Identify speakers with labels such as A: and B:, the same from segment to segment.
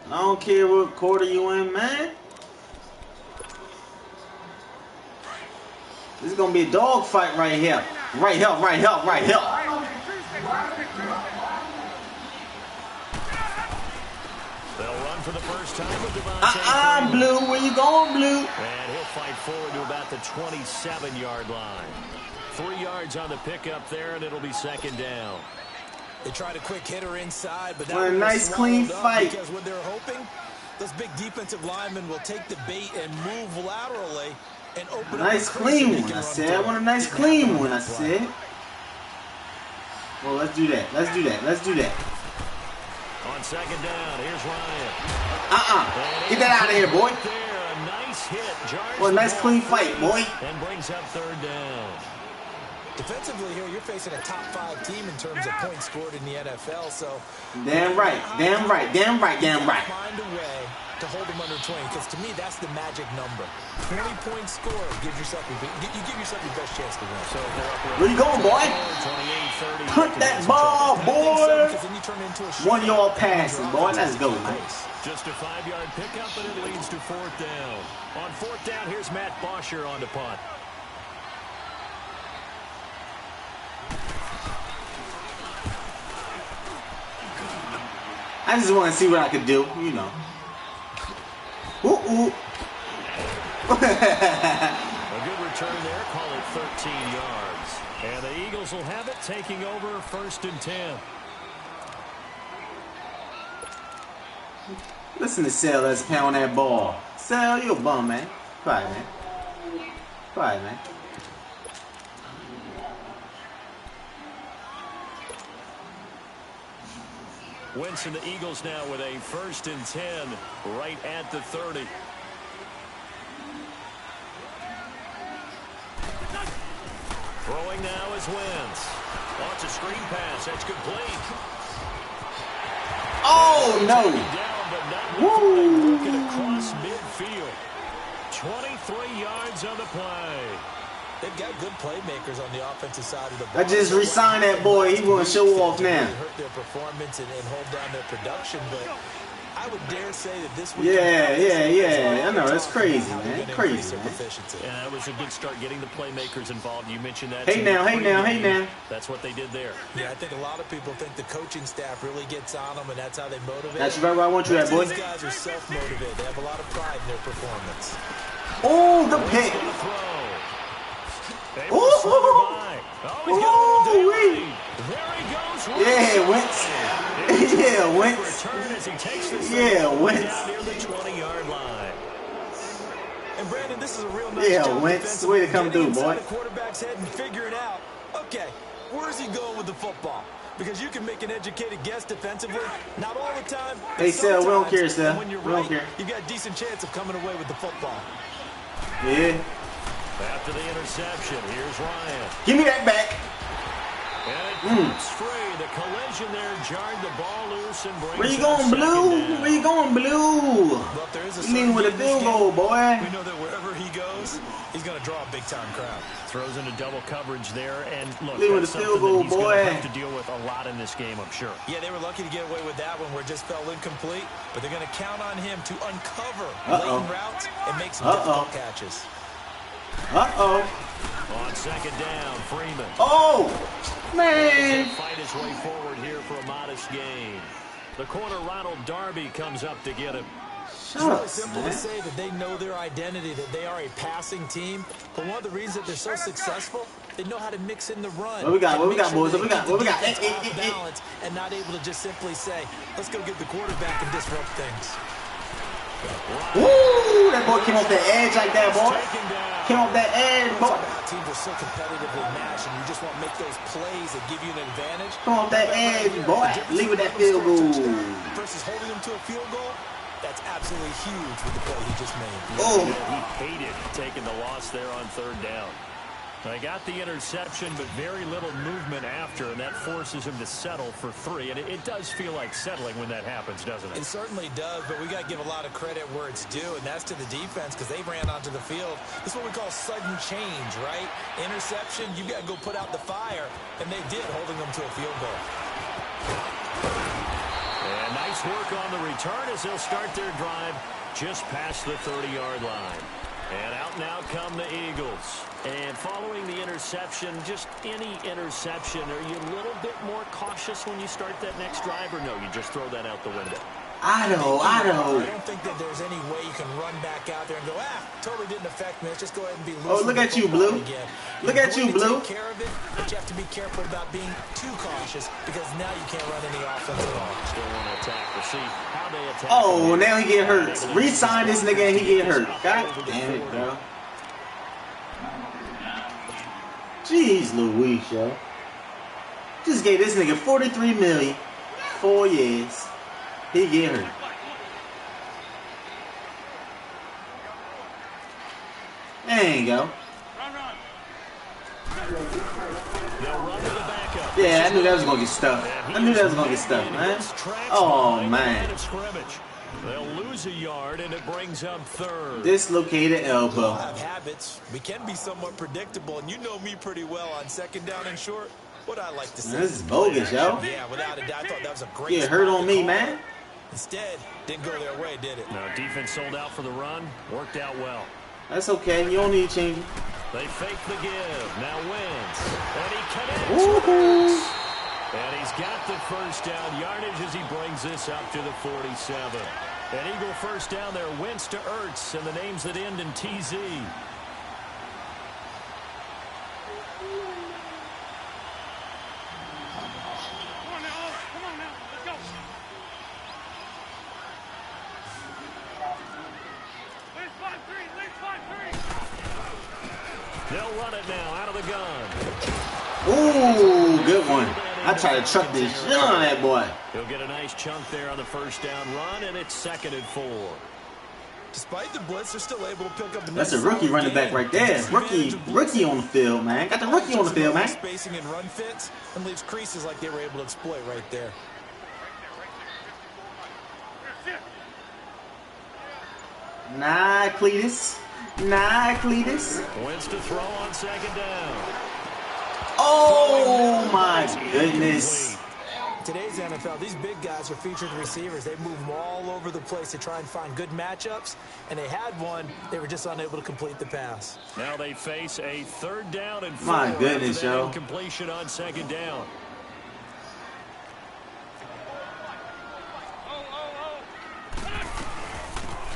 A: I don't care what quarter you in, man. This is gonna be a dog fight right here. Right here, right here, right here.
B: They'll run for the first time with Devontae.
A: Blue, where you going, Blue?
B: And he'll fight forward to about the 27-yard line. 3 yards on the pickup there, and it'll be second down.
C: They tried a quick hitter inside, but that
A: was a nice clean fight.
C: Because what they're hoping, those big defensive linemen will take the bait and move laterally and open up.
A: Nice clean one, I said. I want a nice clean one, I said. Well, let's do that. Let's do that. Let's do that.
B: On second down, here's Ryan.
A: Get that out of here, boy.
B: There, a nice hit.
A: Well, a nice clean fight, boy.
B: And brings up third down.
C: Defensively here, you're facing a top 5 team in terms of points scored in the NFL, so...
A: Damn right, damn right, damn right, damn right.
C: Find a way to hold them under 20, because to me, that's the magic number. 20 points scored, you give yourself your best chance to win. So
A: where you going, boy? Put that ball, boy. 1 yard passing, boy. Let's go, man.
B: Just a 5-yard pickup, but it leads to fourth down. On fourth down, here's Matt Bosher on the punt.
A: I just want to see what I could do, you know. Ooh.
B: A good return there, call it 13 yards. And the Eagles will have it, taking over first and 10.
A: Listen to Sal, let's pound that ball. Sal, you a bum, man. Quiet, man. Quiet, man.
B: Wentz and the Eagles now with a first and 10 right at the 30. Throwing now is Wentz. Wants a screen pass. That's complete.
A: Oh, no.
B: Woo. Working across midfield. 23 yards on the play.
C: They've got good playmakers on the offensive side of the ball.
A: I just re-signed that boy. He want to show off now.
C: Hurt their performance and hold down their production, but I would dare say that this would
A: Yeah. I know, that's crazy, man. Crazy, man.
B: Yeah, that was a good start getting the playmakers involved. You mentioned that.
A: Hey now.
B: That's what they did there.
C: Yeah, I think a lot of people think the coaching staff really gets on them, and that's how they motivate.
A: That's right where I want you at, boy.
C: These guys are self-motivated. They have a lot of pride in their performance.
A: Oh, the pick. Yeah, Wentz. Yeah, Wentz. Yeah, Wentz.
C: And Brandon, this is a real nice
A: job. Wentz, the way to come through, boy.
C: The quarterback's head and figuring out, okay, where's he going with the football? Because you can make an educated guess defensively, not all the time.
A: Hey, Sal, we don't care, Sal.
C: When you're
A: we don't care.
C: You've got a decent chance of coming away with the football.
A: Yeah.
B: After the interception, here's Ryan.
A: Give me that back.
B: And it's free. The collision there jarred the ball loose and brings
A: Where you going, Blue? Where you going, Blue?
C: Well, there is a
A: you leaving with a field goal, boy.
C: We know that wherever he goes, he's going to draw a big-time crowd.
B: Throws into double coverage there, and look,
A: leaving with a field goal,
B: he's
A: boy.
B: Going to have to deal with a lot in this game, I'm sure.
C: Yeah, they were lucky to get away with that one where it just fell incomplete, but they're going to count on him to uncover lane routes and make some difficult catches.
B: On second down, Freeman.
A: Oh, man.
B: Fight his way forward here for a modest gain. The corner, Ronald Darby, comes up to get him.
C: It's really simple to say that they know their identity, that they are a passing team. But one of the reasons that they're so successful, they know how to mix in the run.
A: What we got, boys? What we got?
C: Balance and not able to just simply say, let's go get the quarterback and disrupt things.
A: Woo! That boy came off that edge like that, boy. Came off that edge, boy.
C: Teams are so competitively matched, and you just want to make those plays that give you an advantage.
A: Come off that edge, boy. Leave with that field goal.
C: Versus holding them to a field goal, that's absolutely huge with the play he just made.
A: Oh.
B: He hated taking the loss there on third down. They got the interception, but very little movement after, and that forces him to settle for 3. And it does feel like settling when that happens, doesn't it?
C: It certainly does, but we got to give a lot of credit where it's due, and that's to the defense because they ran onto the field. This is what we call sudden change, right? Interception, you got to go put out the fire, and they did, holding them to a field goal.
B: And nice work on the return as they'll start their drive just past the 30-yard line. And out now come the Eagles. And following the interception, just any interception, are you a little bit more cautious when you start that next drive, or no, you just throw that out the window?
A: I don't
C: think that there's any way you can run back out there and go, totally didn't affect me. Let's just go ahead and be loose.
A: Oh, look at you, Blue. Look at you, Blue.
C: Take care of it, but you have to be careful about being too cautious because now you can't run any offense at all.
B: Still want to attack. We'll see how they attack.
A: Oh, now he get hurt. Re-sign this nigga and he get hurt. God damn it, bro. Jeez Louise, yo. Just gave this nigga $43 million, 4 years. He get hurt. There you go. Yeah, I knew that was gonna get stuffed. I knew that was gonna get stuffed, man. Oh man.
B: They'll lose a yard and it brings up third.
A: Dislocated elbow.
C: Have habits. We can be somewhat predictable, and you know me pretty well on second down and short. What I like to say.
A: This is bogus, yo.
C: Yeah, without a doubt. I thought that was a great.
A: Get hurt on me, man.
C: Instead, didn't go their way, did it?
B: No, defense sold out for the run. Worked out well.
A: That's okay. You don't need to change.
B: They fake the give. Now wins. And he connects. And he's got the first down yardage as he brings this up to the 47. An Eagle first down there. Wentz to Ertz, and the names that end in TZ. They'll run it now out of the gun.
A: Ooh, good one. I try to truck this shit on that boy.
B: He'll get a nice chunk there on the first down run, and it's 2nd and 4.
C: Despite the blitz, they're still able to pick up.
A: That's a rookie running back right there. Rookie on the field, man. Got the rookie on the field, man.
C: Spacing and run fits and leaves creases like they were able to exploit right there.
A: Nah, Cletus.
B: Wentz to throw on 2nd down.
A: Oh my goodness.
C: Today's NFL, these big guys are featured receivers. They move them all over the place to try and find good matchups, and they had one. They were just unable to complete the pass.
B: Now they face a 3rd down and 4.
A: My goodness, yo.
B: Incompletion on 2nd down.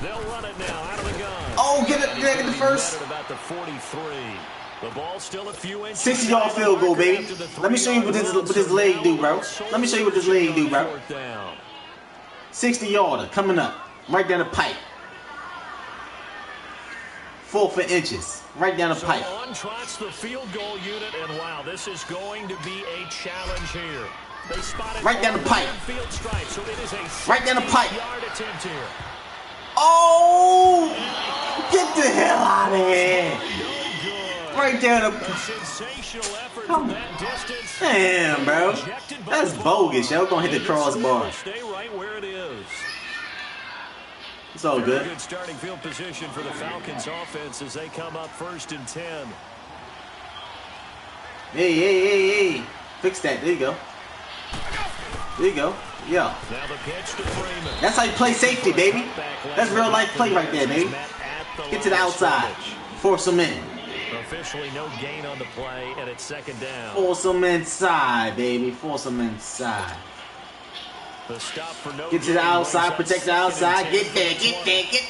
B: They'll run it now out of the gun.
A: Oh, get it the first.
B: About the 43. The ball still a few inches.
A: 60-yard field goal, baby. Let me show you what this leg do, bro. Let me show you what this leg do, bro. 60-yarder coming up, right down the pipe. 4 for inches, right down the pipe.
B: On trots the field goal unit, and wow, this is going to be a challenge here. They spotted
A: right down the pipe.
B: Field stripe, so it is a
A: right down the pipe.
B: Yard attempt here.
A: Oh, get the hell out of here. Right down the
B: sensational effort from that distance.
A: Damn, bro. That's bogus, yo. Gonna hit the crossbar.
B: Stay right where it is.
A: It's all good.
B: Good starting field position for the Falcons offense as they come up 1st and 10.
A: Hey. Fix that. There you go. Yeah.
B: Now the pitch to Freeman.
A: That's how you play safety, baby. That's real life play right there, baby. Get to the outside. Force them in.
B: Officially no gain on the play, and it's 2nd down.
A: Force them inside, baby. Force them inside.
B: The stop for no
A: get to the outside. Protect the outside. Get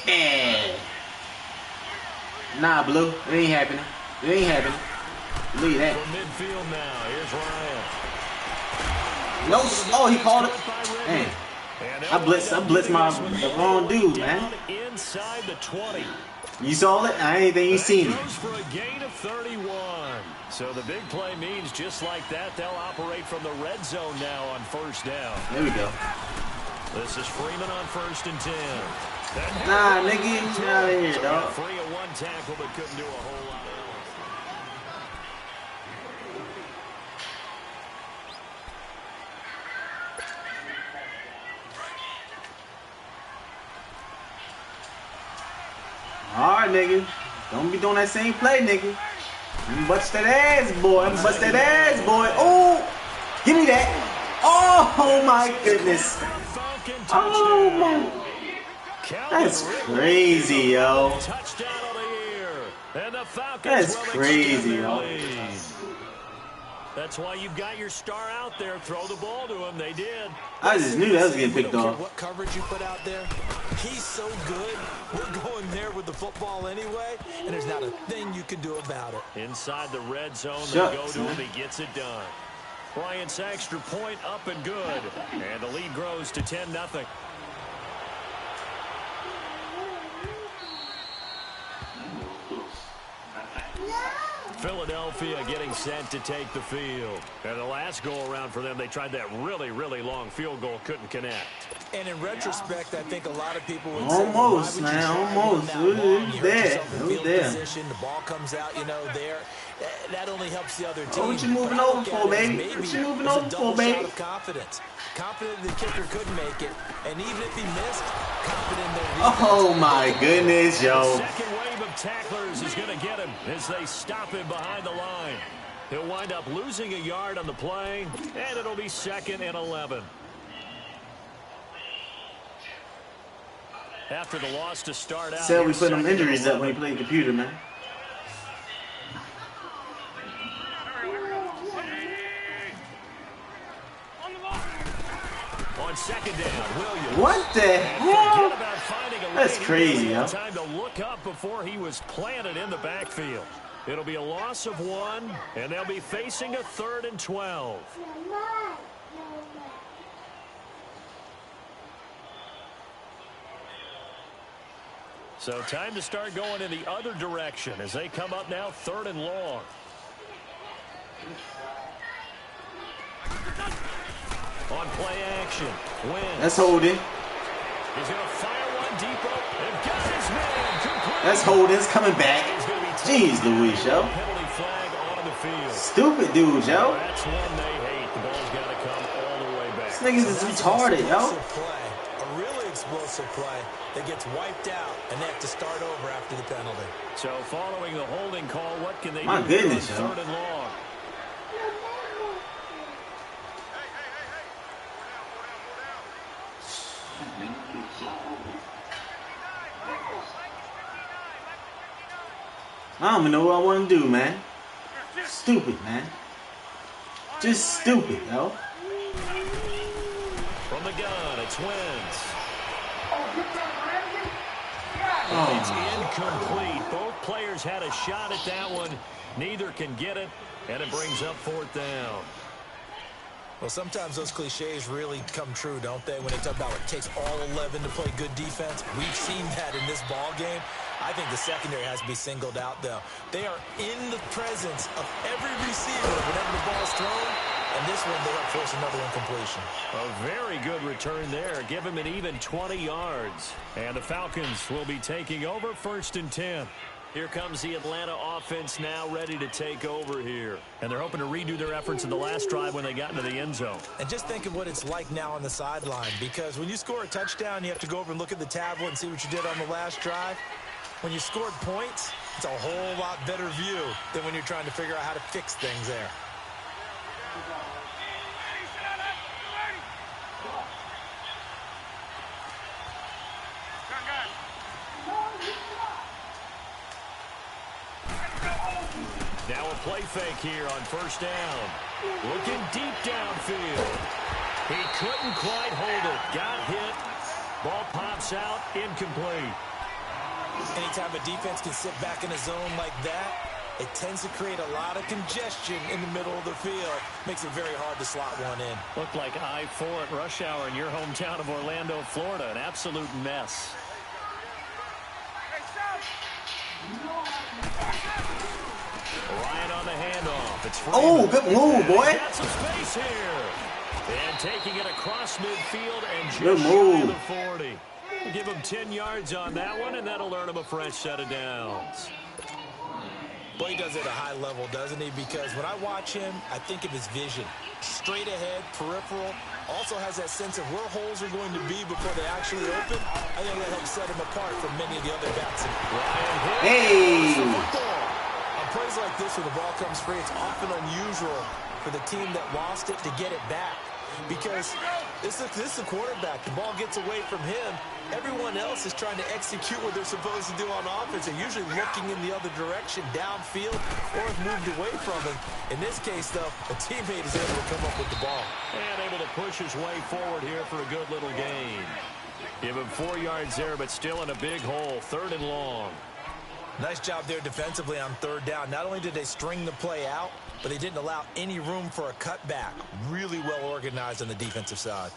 A: there. Nah, Blue. It ain't happening. Leave that.
B: From midfield now. Here's Ryan.
A: No. Oh, he called it. Man. I blitzed the wrong dude, man.
B: Inside the 20.
A: You saw it? I ain't think you seen it.
B: For a gain of 31. So the big play means just like that, they'll operate from the red zone now on 1st down.
A: There we go.
B: This is Freeman on 1st and 10.
A: Nah, nigga, get out of here, dog.
B: 3-1 tackle, but couldn't do a whole lot else.
A: Alright, nigga. Don't be doing that same play, nigga. Bust that ass, boy. Bust that ass, boy. Oh! Give me that. Oh! Oh my goodness. Oh my. That's crazy, yo.
B: Touchdown of the year. And the Falcons
A: That's crazy, yo.
B: That's why you've got your star out there. Throw the ball to him. They did.
A: I just knew that was getting picked off.
C: What coverage you put out there? He's so good. We're going there with the football anyway, and there's not a thing you can do about it.
B: Inside the red zone, they go to him. He gets it done. Bryant's extra point up and good. And the lead grows to 10-0. Philadelphia getting set to take the field. And the last go-around for them, they tried that really, really long field goal, couldn't connect.
C: And in retrospect, I think a lot of people would
A: almost,
C: say,
A: man, almost. Who's there? Who's there?
C: The ball comes out, you know, there. That only helps the other team.
A: What you moving over for, baby? What you moving over for, baby?
C: Confidence the kicker couldn't make it, and even if he missed, confident that he
A: oh my goodness, yo.
B: The second wave of tacklers is going to get him as they stop him behind the line. He'll wind up losing a yard on the play, and it'll be 2nd and 11. After the loss to start out.
A: Said we put them injuries up when he played computer, man.
B: On 2nd down, Williams.
A: What the hell? That's crazy, yo.
B: Time to look up before he was planted in the backfield. It'll be a loss of 1, and they'll be facing a 3rd and 12. So time to start going in the other direction as they come up now 3rd and long. On play action, Wentz.
A: That's holding.
B: He's going to fire one deep and got his man. Complete.
A: That's holding. It's coming back. Jeez Louise, yo.
B: Penalty flag on the field.
A: Stupid dude, yo.
B: That's one they hate. The ball's got to come all the way back.
A: This niggas is retarded, yo.
C: A really explosive play that gets wiped out, and they have to start over after the penalty.
B: So following the holding call, what can they do?
A: My goodness, yo.
B: 3rd and long.
A: I don't even know what I want to do, man. Stupid, man. Just stupid, yo.
B: From the gun, it's Wentz.
A: Oh.
B: It's incomplete. Both players had a shot at that one. Neither can get it, and it brings up 4th down.
C: Well, sometimes those cliches really come true, don't they? When they talk about it takes all 11 to play good defense. We've seen that in this ball game. I think the secondary has to be singled out, though. They are in the presence of every receiver whenever the ball is thrown. And this one, they help force another incompletion.
B: A very good return there. Give him an even 20 yards. And the Falcons will be taking over 1st and 10. Here comes the Atlanta offense now ready to take over here. And they're hoping to redo their efforts in the last drive when they got into the end zone.
C: And just think of what it's like now on the sideline, because when you score a touchdown, you have to go over and look at the tablet and see what you did on the last drive. When you scored points, it's a whole lot better view than when you're trying to figure out how to fix things there.
B: Now a play fake here on 1st down. Looking deep downfield. He couldn't quite hold it. Got hit. Ball pops out. Incomplete.
C: Anytime a defense can sit back in a zone like that, it tends to create a lot of congestion in the middle of the field. Makes it very hard to slot one in.
B: Looked like I-4 at rush hour in your hometown of Orlando, Florida. An absolute mess. Ryan on the handoff. It's Freeman.
A: Good move, boy.
B: Got some space here. And taking it across midfield and just
A: Good
B: shy
A: move.
B: of the 40. Give him 10 yards on that one, and that'll earn him a fresh set of downs.
C: Well, he does it at a high level, doesn't he? Because when I watch him, I think of his vision. Straight ahead, peripheral. Also has that sense of where holes are going to be before they actually open. I think that helps set him apart from many of the other backs.
A: Hey!
C: On plays like this, where the ball comes free, it's often unusual for the team that lost it to get it back. because this is a quarterback. The ball gets away from him. Everyone else is trying to execute what they're supposed to do on offense. They're usually looking in the other direction, downfield, or have moved away from him. In this case, though, a teammate is able to come up with the ball.
B: And able to push his way forward here for a good little gain. Give him 4 yards there, but still in a big hole. 3rd and long.
C: Nice job there defensively on 3rd down. Not only did they string the play out, but they didn't allow any room for a cutback. Really well organized on the defensive side.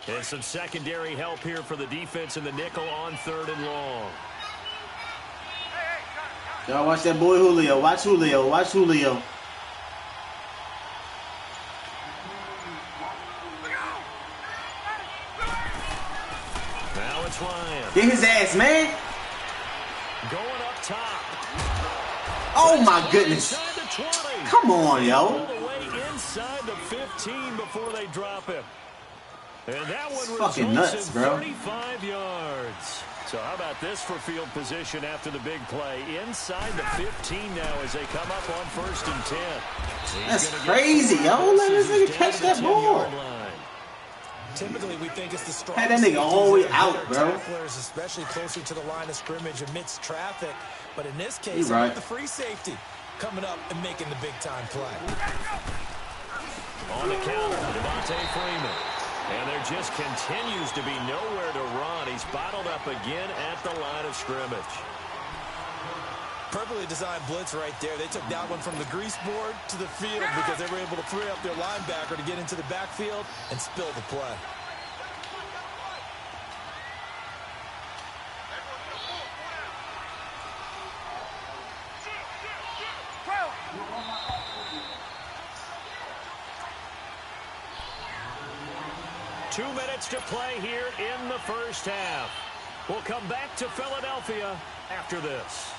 B: And some secondary help here for the defense in the nickel on 3rd and long.
A: Y'all watch that boy Julio. Watch Julio. Watch Julio.
B: Now it's Ryan.
A: Get his ass, man.
B: Going up top.
A: Oh, my goodness. Come on, yo.
B: All the way inside the 15 before they drop him. And that one
A: fucking nuts, bro.
B: 35 yards. So how about this for field position after the big play? Inside the 15 now as they come up on 1st and 10.
A: That's crazy, yo. Let this nigga catch that ball.
C: Typically, we think it's the strong.
A: Had that nigga all the way out, bro.
C: Tacklers, especially closer to the line of scrimmage amidst traffic. But in this case,
A: right.
C: the free safety coming up and making the big-time play.
B: On the counter, Devontae Freeman. And there just continues to be nowhere to run. He's bottled up again at the line of scrimmage.
C: Perfectly designed blitz right there. They took that one from the grease board to the field because they were able to free up their linebacker to get into the backfield and spill the play.
B: Two minutes to play here in the first half. We'll come back to Philadelphia after this.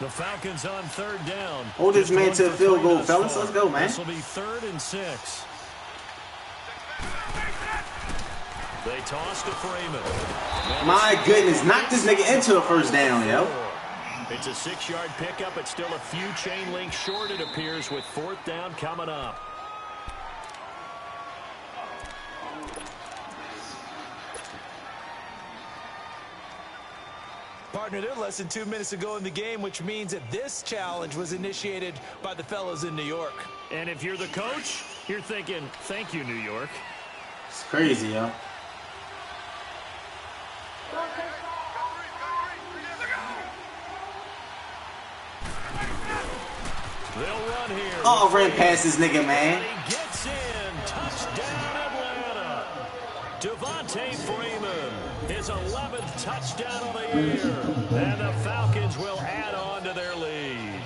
B: The Falcons on 3rd down.
A: Hold this man to the field goal, fellas. Let's go, man.
B: This will be 3rd and 6. They toss to Freeman.
A: My goodness, knock this nigga into a 1st down, yo.
B: It's a 6-yard pickup. It's still a few chain links short, it appears, with 4th down coming up.
C: Partner, they're less than 2 minutes ago in the game, which means that this challenge was initiated by the fellas in New York.
B: And if you're the coach, you're thinking, thank you, New York.
A: It's crazy, yo.
B: They'll run here.
A: Oh, ran past this nigga, man.
B: He gets in. Touchdown, Atlanta. Devontae Freeman. His 11th touchdown of the year. And the Falcons will add on to their lead.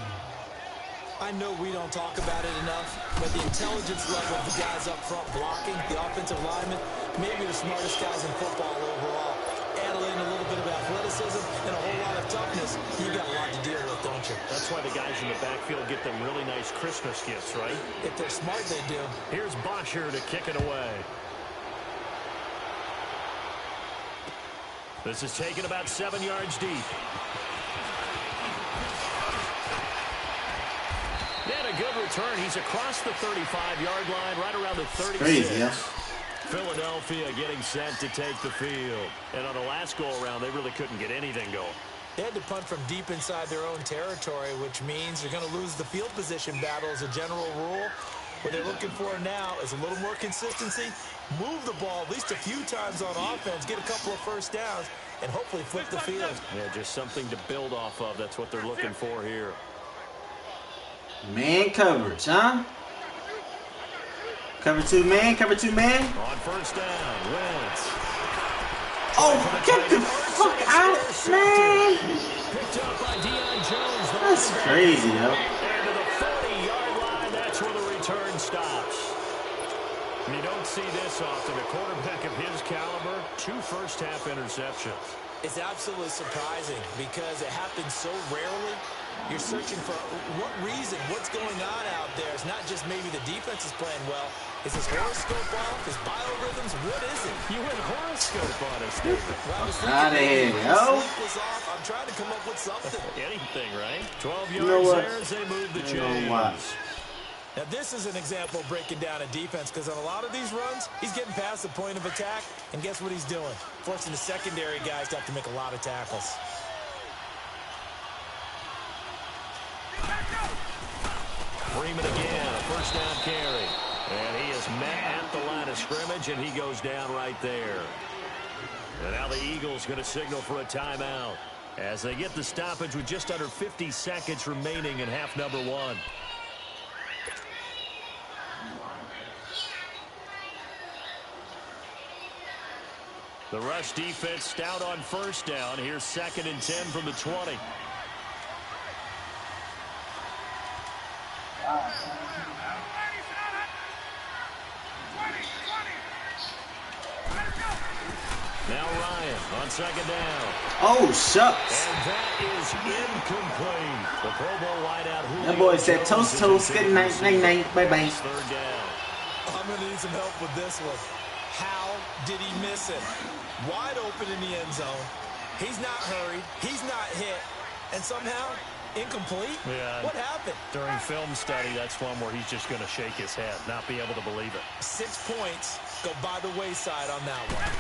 C: I know we don't talk about it enough, but the intelligence level of the guys up front blocking, the offensive linemen, maybe the smartest guys in football overall. Add in a little bit of athleticism and a whole lot of toughness. You got a lot to deal with, don't you?
B: That's why the guys in the backfield get them really nice Christmas gifts, right?
C: If they're smart, they do.
B: Here's Bosher to kick it away. This is taken about 7 yards deep. And a good return. He's across the 35-yard line, right around the 36.
A: Crazy, yeah.
B: Philadelphia getting set to take the field. And on the last go-around, they really couldn't get anything going.
C: They had to punt from deep inside their own territory, which means they're going to lose the field position battle as a general rule. What they're looking for now is a little more consistency, move the ball at least a few times on offense, get a couple of 1st downs, and hopefully flip the field.
B: Yeah, just something to build off of. That's what they're looking for here.
A: Man coverage, huh? Cover 2 man, cover 2 man.
B: On 1st down, Wentz.
A: Oh, get the fuck out, man.
B: Picked up by Deion Jones.
A: That's crazy, yo.
B: And to the 40-yard line, that's where the return stops. You don't see this often. A quarterback of his caliber, 2 first-half interceptions.
C: It's absolutely surprising because it happens so rarely. You're searching for what reason, what's going on out there. It's not just maybe the defense is playing well. Is his horoscope off? His biorhythms? What is it?
B: You went horoscope on us, David.
C: Well,
A: Out of here, yo.
C: I'm trying to come up with something.
B: Anything, right? 12 yards
A: You know what?
B: there as they move the
A: You know
B: chains.
A: what?
C: Now, this is an example of breaking down a defense because on a lot of these runs, he's getting past the point of attack, and guess what he's doing? Forcing the secondary guys to have to make a lot of tackles.
B: Freeman again, a first down carry. And he is met at the line of scrimmage, and he goes down right there. And now the Eagles going to signal for a timeout as they get the stoppage with just under 50 seconds remaining in half number 1. The rush defense stout on first down. Here's 2nd and 10 from the 20. Now Ryan on 2nd down.
A: Oh, shucks.
B: And that is incomplete. The Pro Bowl wideout.
A: That boy said toast, toast, good night, night, night, bye-bye.
B: 3rd down.
C: I'm going to need some help with this one. How did he miss it? Wide open in the end zone. He's not hurried. He's not hit. And somehow, incomplete?
B: Yeah.
C: What happened?
B: During film study, that's one where he's just going to shake his head, not be able to believe it.
C: 6 points go by the wayside on that one.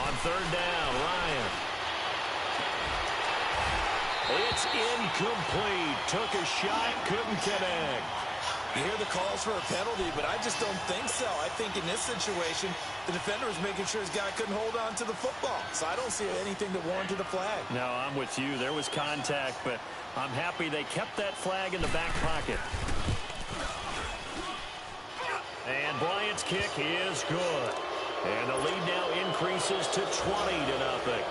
B: On 3rd down, Ryan. It's incomplete. Took a shot, couldn't connect.
C: You hear the calls for a penalty, but I just don't think so. I think in this situation, the defender was making sure his guy couldn't hold on to the football. So I don't see anything that warranted a flag.
B: No, I'm with you. There was contact, but I'm happy they kept that flag in the back pocket. And Bryant's kick is good. And the lead now increases to 20-0.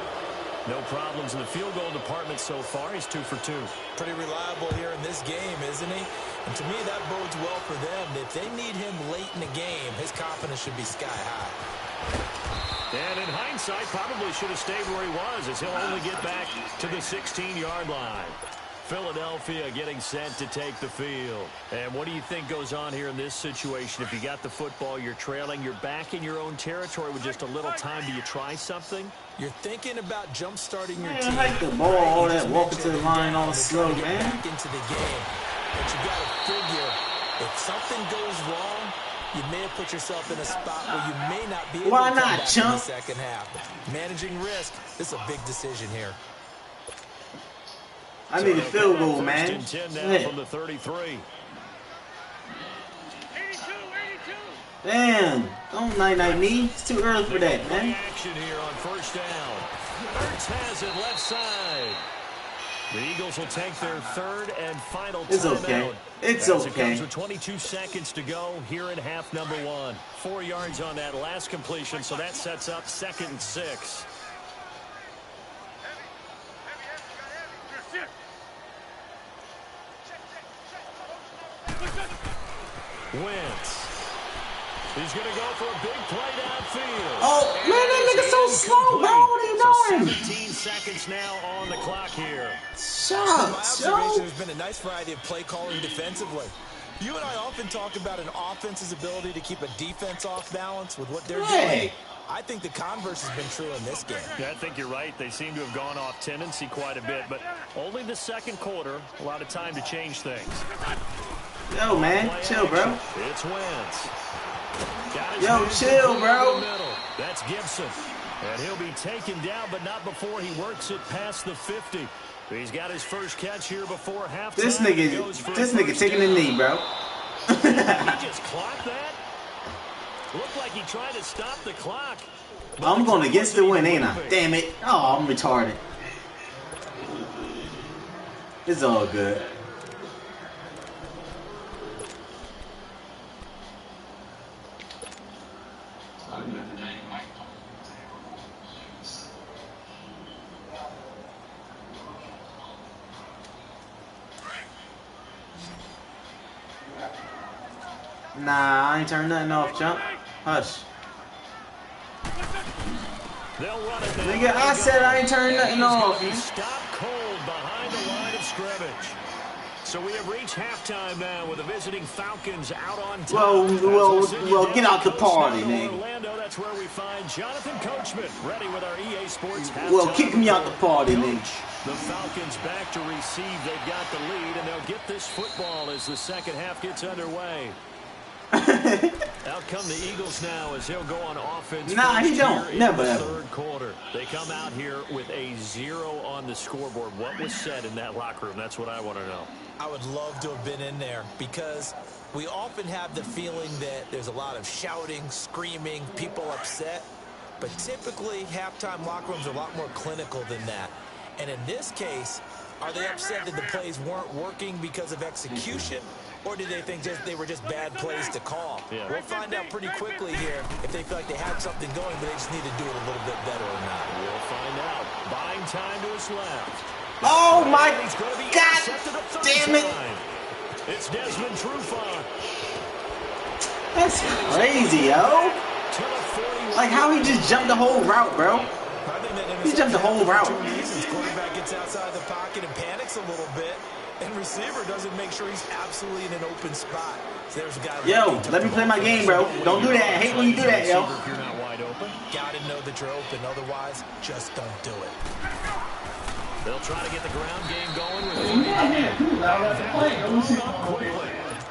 B: No problems in the field goal department so far. He's 2 for 2.
C: Pretty reliable here in this game, isn't he? And to me, that bodes well for them. If they need him late in the game, his confidence should be sky high.
B: And in hindsight, probably should have stayed where he was, as he'll only get back to the 16-yard line. Philadelphia getting set to take the field. And what do you think goes on here in this situation? If you got the football, you're trailing, you're back in your own territory with just a little time. Do you try something?
C: You're thinking about jump-starting your
A: Man,
C: team.
A: hike the ball, all that walking to the line all slow, man.
C: Back into the game. But you got to figure, if something goes wrong, you may have put yourself in a spot where you may not be able to come back in the second half. Managing risk, this is a big decision here.
A: I need a field goal, man.
B: 1st and 10 now from the 33.
A: Damn, don't night-night me. It's too early for that, man.
B: Action here on 1st down. Ertz has it left side. The Eagles will take their 3rd and final timeout.
A: It's okay. It's
B: As it
A: okay.
B: comes with 22 seconds to go here in half number 1. 4 yards on that last completion, so that sets up 2nd and 6. Wentz. He's going to go for a big play downfield.
A: Oh, man, that nigga's so slow, bro. What are you doing?
B: 17 seconds now on the clock here.
C: My
A: Shots,
C: observation
A: yo.
C: has been a nice variety of play calling defensively. You and I often talk about an offense's ability to keep a defense off balance with what they're doing. I think the converse has been true in this game.
B: Yeah, I think you're right. They seem to have gone off tendency quite a bit, but only the 2nd quarter, a lot of time to change things.
A: Yo, man, chill, bro.
B: It's Wentz.
A: Yo, chill, bro.
B: That's Gibson. And he'll be taken down, but not before he works it past the 50. He's got his first catch here before halftime.
A: This nigga taking a knee, bro.
B: Did he just clock that? Looked like he tried to stop the clock.
A: I'm going against the wind, ain't I? Damn it. Oh, I'm retarded. It's all good. Nah, I ain't turning nothing off, chump. Hush.
B: They'll run it now.
A: Nigga, I said I ain't turning nothing off.
B: Stop cold behind the line of scrimmage. So we have reached halftime now with the visiting Falcons out on top.
A: Well, get out the party, nigga.
B: Orlando, that's where we find Jonathan Coachman ready with our EA Sports halftime.
A: Well, kick me out the party, then.
B: The Falcons back to receive. They've got the lead, and they'll get this football as the second half gets underway. Out come the Eagles now as he'll go on offense.
A: Nah, he don't. Never.
B: Third quarter. They come out here with a 0 on the scoreboard. What was said in that locker room? That's what I want to know.
C: I would love to have been in there because we often have the feeling that there's a lot of shouting, screaming, people upset. But typically, halftime locker rooms are a lot more clinical than that. And in this case, are they upset that the plays weren't working because of execution? Or do they think they were just bad plays to call?
B: Yeah.
C: We'll find out pretty quickly here if they feel like they had something going, but they just need to do it a little bit better or not.
B: We'll find out. Buying time to his left.
A: Oh, my God.
B: Damn it. It's Desmond Trufant.
A: That's crazy, yo. Like how he just jumped the whole route, bro. He jumped the whole route.
C: Quarterback gets outside the pocket and panics a little bit. And receiver doesn't make sure he's absolutely in an open spot. So there's a guy.
A: Yo, let me play my game, bro. Don't do that. I hate when you do that, yo.
B: If you're not wide open,
C: gotta know that you're open. Otherwise, just don't do it.
B: They'll try to get the ground game going with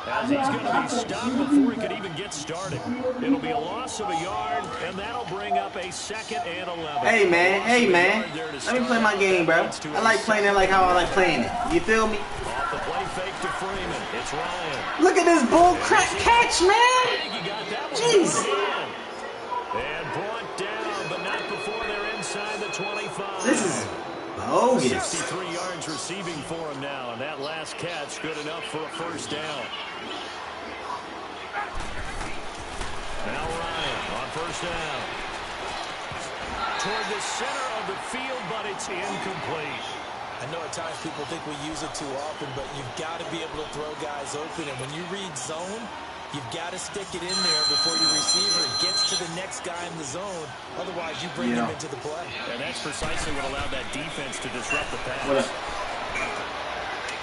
B: as he's going to be stopped before he could even get started. It'll be a loss of a yard, and that'll bring up a 2nd and 11.
A: Hey, man. Hey, man. Let me play my game, bro. I like playing it like how I like playing it. You feel me?
B: Off the play fake to Freeman. It's Ryan.
A: Look at this bull crap catch, man. Jeez.
B: And brought down, but not before they're inside the 25.
A: This is bogus.
B: 63 yards receiving for him now, and that last catch good enough for a first down. Now Ryan on first down. Toward the center of the field, but it's incomplete.
C: I know at times people think we use it too often, but you've got to be able to throw guys open. And when you read zone, you've got to stick it in there before your receiver gets to the next guy in the zone. Otherwise, you bring him into the play.
B: And that's precisely what allowed that defense to disrupt the pass.
A: What up?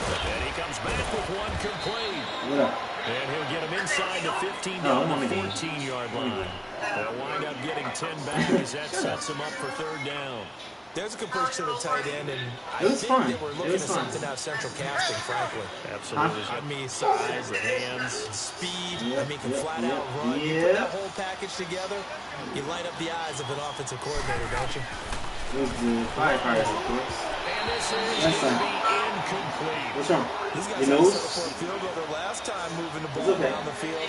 B: And he comes back with one complete.
A: What up?
B: And he'll get him inside the 15 down the 14-yard line. They'll wind up getting 10 back as that sets him up for third down.
C: There's a completion to the tight end, and I think that we're looking at something out of central casting, frankly.
B: Absolutely.
C: I mean,
B: size, the hands,
C: speed. I mean, can flat out run. You put that whole package together, you light up the eyes of an offensive coordinator, don't you?
A: Firefighters, of course.
B: And this is going to be incomplete.
A: What's wrong?
C: These guys
A: Your nose?
C: set up for a field goal their last time moving the ball down the field.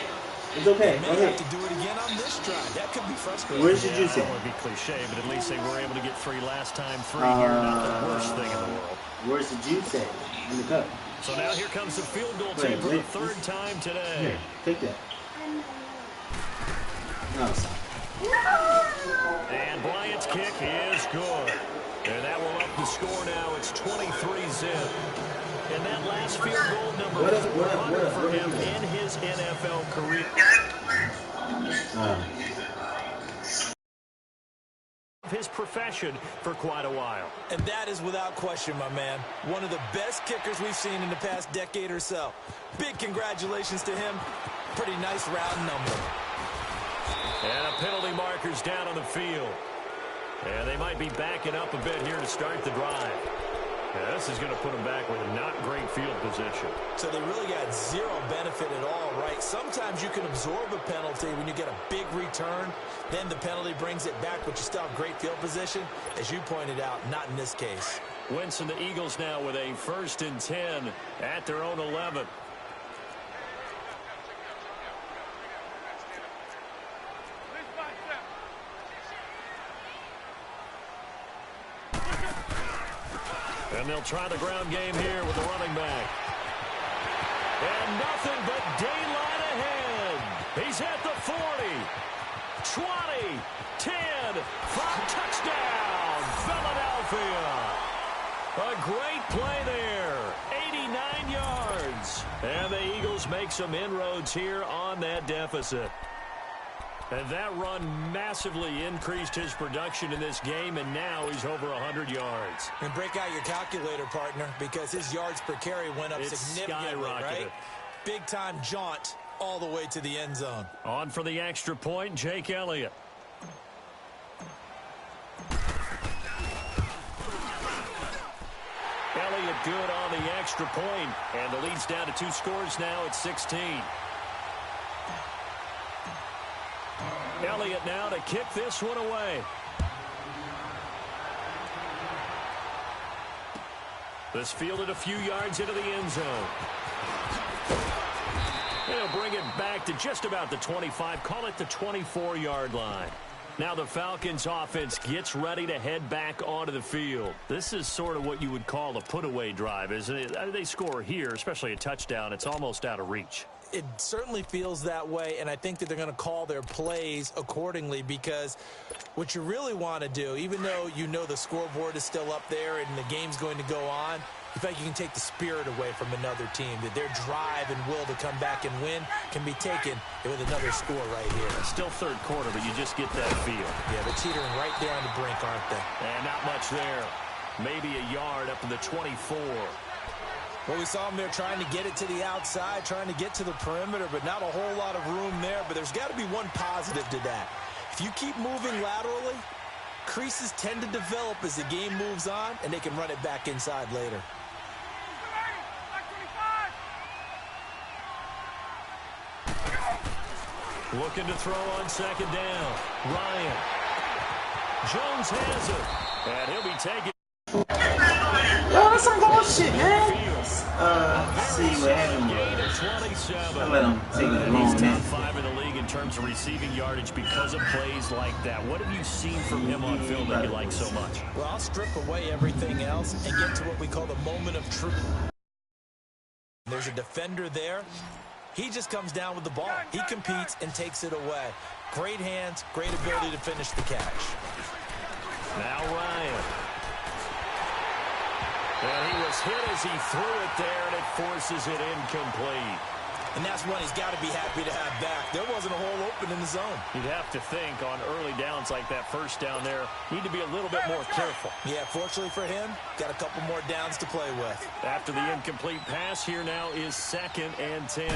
A: It's okay.
C: They may have to do it again on this drive. That could be frustrating.
A: Where's the juice
B: I
A: at?
B: don't want to be cliche, but at least they were able to get 3 last time. 3 here, not the worst thing in the world.
A: Where's the juice at? In the cup.
B: So now here comes the field goal team for the 3rd time today.
A: Here, take that. No, stop.
B: And Bryant's kick is good. And that will up the score now. It's 23-zip. And that last field goal number 400 for him in his NFL career. His profession for quite a while.
C: And that is without question, my man. One of the best kickers we've seen in the past decade or so. Big congratulations to him. Pretty nice round number.
B: And a penalty marker's down on the field. And they might be backing up a bit here to start the drive. Yeah, this is going to put them back with a not great field position.
C: So they really got zero benefit at all, right? Sometimes you can absorb a penalty when you get a big return. Then the penalty brings it back, but you still have great field position. As you pointed out, not in this case.
B: Wentz and the Eagles now with a 1st and 10 at their own 11. And they'll try the ground game here with the running back. And nothing but daylight ahead. He's at the 40, 20, 10, 5, touchdown, Philadelphia. A great play there, 89 yards. And the Eagles make some inroads here on that deficit. And that run massively increased his production in this game, and now he's over 100 yards.
C: And break out your calculator, partner, because his yards per carry went up significantly, right? Big-time jaunt all the way to the end zone.
B: On for the extra point, Jake Elliott. Elliott good on the extra point, and the lead's down to 2 scores now at 16. Elliott now to kick this one away. This fielded a few yards into the end zone. They'll bring it back to just about the 25, call it the 24-yard line. Now the Falcons offense gets ready to head back onto the field. This is sort of what you would call a put-away drive, isn't it? They score here, especially a touchdown. It's almost out of reach.
C: It certainly feels that way, and I think that they're going to call their plays accordingly, because what you really want to do, even though you know the scoreboard is still up there and the game's going to go on, you feel like you can take the spirit away from another team, that their drive and will to come back and win can be taken with another score right here.
B: Still third quarter, but you just get that feel.
C: Yeah, they're teetering right there on the brink, aren't they?
B: And not much there. Maybe a yard up to the 24.
C: Well, we saw them there trying to get it to the outside, trying to get to the perimeter, but not a whole lot of room there. But there's got to be one positive to that. If you keep moving laterally, creases tend to develop as the game moves on, and they can run it back inside later.
B: Looking to throw on second down. Ryan. Jones has it. And he'll be taking.
A: Yo, that's some bullshit, man. See what happened. I let him take it
B: He's
A: long,
B: top
A: man.
B: 5 in the league in terms of receiving yardage because of plays like that. What have you seen from him on film that you like so much?
C: Well, I'll strip away everything else and get to what we call the moment of truth. There's a defender there. He just comes down with the ball. He competes and takes it away. Great hands, great ability to finish the catch.
B: Now Ryan. And he was hit as he threw it there, and it forces it incomplete.
C: And that's one he's got to be happy to have back. There wasn't a hole open in the zone.
B: You'd have to think on early downs like that first down there, need to be a little bit more careful.
C: Yeah, fortunately for him, got a couple more downs to play with.
B: After the incomplete pass, here now is 2nd and 10.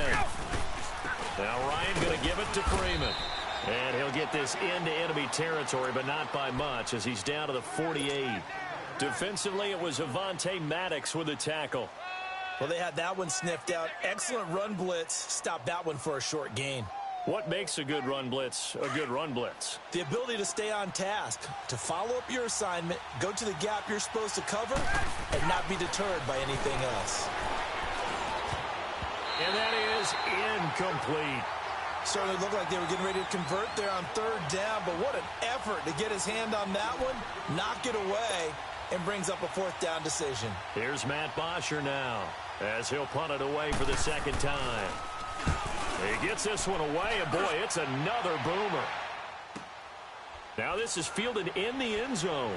B: Now Ryan going to give it to Freeman. And he'll get this into enemy territory, but not by much as he's down to the 48. Defensively, it was Avonte Maddox with the tackle.
C: Well, they had that one sniffed out. Excellent run blitz. Stopped that one for a short gain.
B: What makes a good run blitz a good run blitz?
C: The ability to stay on task, to follow up your assignment, go to the gap you're supposed to cover, and not be deterred by anything else.
B: And that is incomplete.
C: Certainly looked like they were getting ready to convert there on 3rd down, but what an effort to get his hand on that one, knock it away, and brings up a 4th down decision.
B: Here's Matt Bosher now as he'll punt it away for the 2nd time. He gets this one away, and boy, it's another boomer. Now this is fielded in the end zone.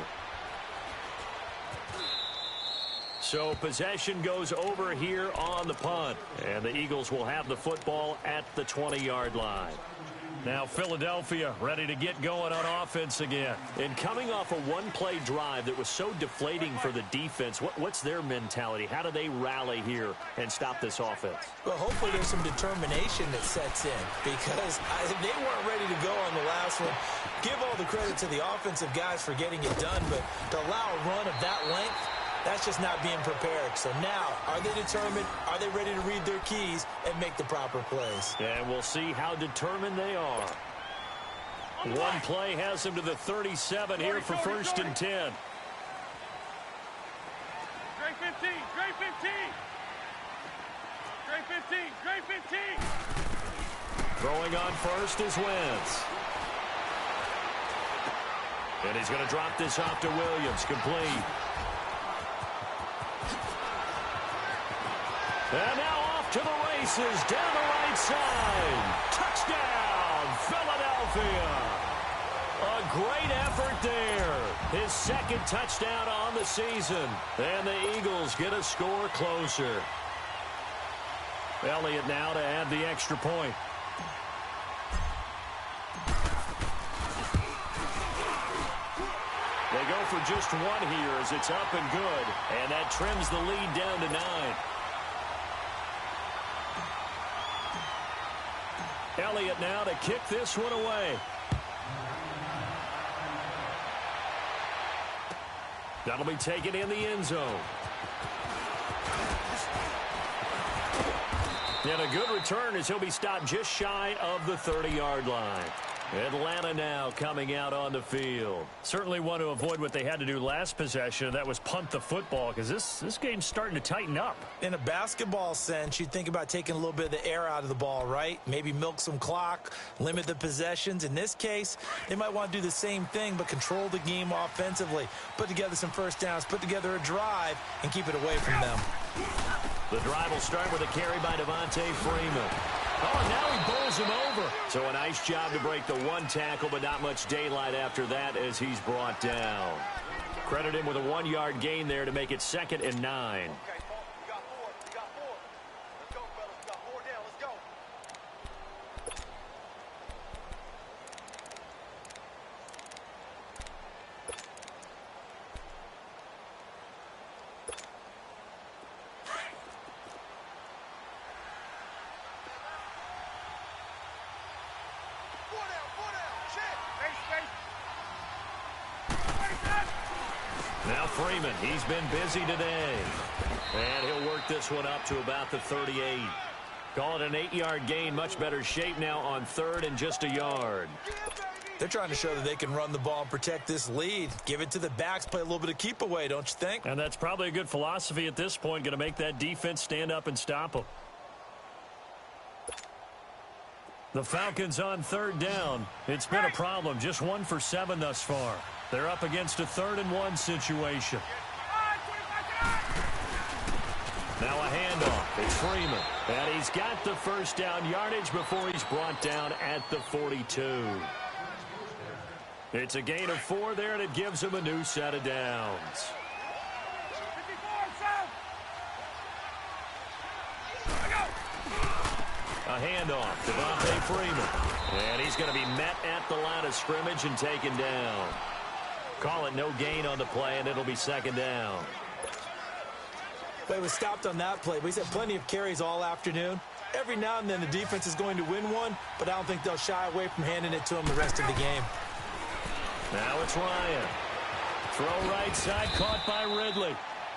B: So possession goes over here on the punt, and the Eagles will have the football at the 20-yard line. Now Philadelphia ready to get going on offense again. And coming off a one-play drive that was so deflating for the defense, what's their mentality? How do they rally here and stop this offense?
C: Well, hopefully there's some determination that sets in, because they weren't ready to go on the last one. Give all the credit to the offensive guys for getting it done, but to allow a run of that length, that's just not being prepared. So now, are they determined? Are they ready to read their keys and make the proper plays?
B: And we'll see how determined they are. One play has them to the 37 here for 1st and 10.
D: Great 15, great 15. Great 15, great 15.
B: Throwing on first is Wentz. And he's going to drop this off to Williams, complete. And now off to the races, down the right side. Touchdown, Philadelphia. A great effort there. His 2nd touchdown on the season. And the Eagles get a score closer. Elliott now to add the extra point. They go for just one here as it's up and good. And that trims the lead down to 9. Elliott now to kick this one away. That'll be taken in the end zone. And a good return as he'll be stopped just shy of the 30-yard line. Atlanta now coming out on the field. Certainly want to avoid what they had to do last possession. That was punt the football, because this game's starting to tighten up.
C: In a basketball sense, you think about taking a little bit of the air out of the ball, right? Maybe milk some clock, limit the possessions. In this case, they might want to do the same thing, but control the game offensively. Put together some first downs, put together a drive, and keep it away from them.
B: The drive will start with a carry by Devontae Freeman. Oh, and now he bowls him over. So a nice job to break the one tackle, but not much daylight after that as he's brought down. Credit him with a 1-yard gain there to make it 2nd and 9. Now Freeman, he's been busy today. And he'll work this one up to about the 38. Call it an 8-yard gain. Much better shape now on 3rd and just a yard.
C: They're trying to show that they can run the ball and protect this lead. Give it to the backs, play a little bit of keep away, don't you think?
B: And that's probably a good philosophy at this point. Going to make that defense stand up and stop them. The Falcons on 3rd down. It's been a problem. Just 1 for 7 thus far. They're up against a 3rd and 1 situation. Now a handoff. It's Freeman. And he's got the first down yardage before he's brought down at the 42. It's a gain of 4 there, and it gives him a new set of downs. A handoff. Devontae Freeman. And he's going to be met at the line of scrimmage and taken down. Call it no gain on the play, and it'll be 2nd down.
C: But he was stopped on that play, but he's had plenty of carries all afternoon. Every now and then the defense is going to win one, but I don't think they'll shy away from handing it to him the rest of the game.
B: Now it's Ryan. Throw right side, caught by Ridley.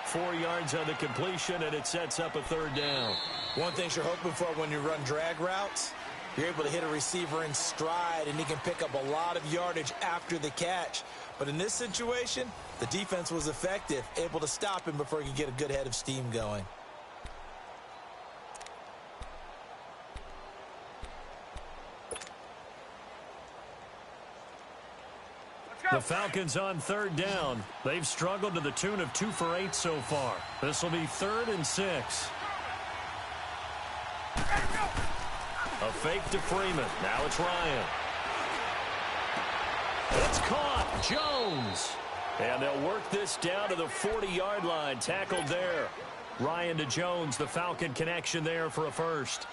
B: 4 yards on the completion, and it sets up a 3rd down.
C: One thing you're hoping for when you run drag routes, you're able to hit a receiver in stride, and he can pick up a lot of yardage after the catch. But in this situation, the defense was effective, able to stop him before he could get a good head of steam going.
B: The Falcons on 3rd down. They've struggled to the tune of 2 for 8 so far. This will be 3rd and 6. A fake to Freeman. Now it's Ryan. It's caught. Jones. And they'll work this down to the 40-yard line. Tackled there. Ryan to Jones, the Falcon connection there for a first.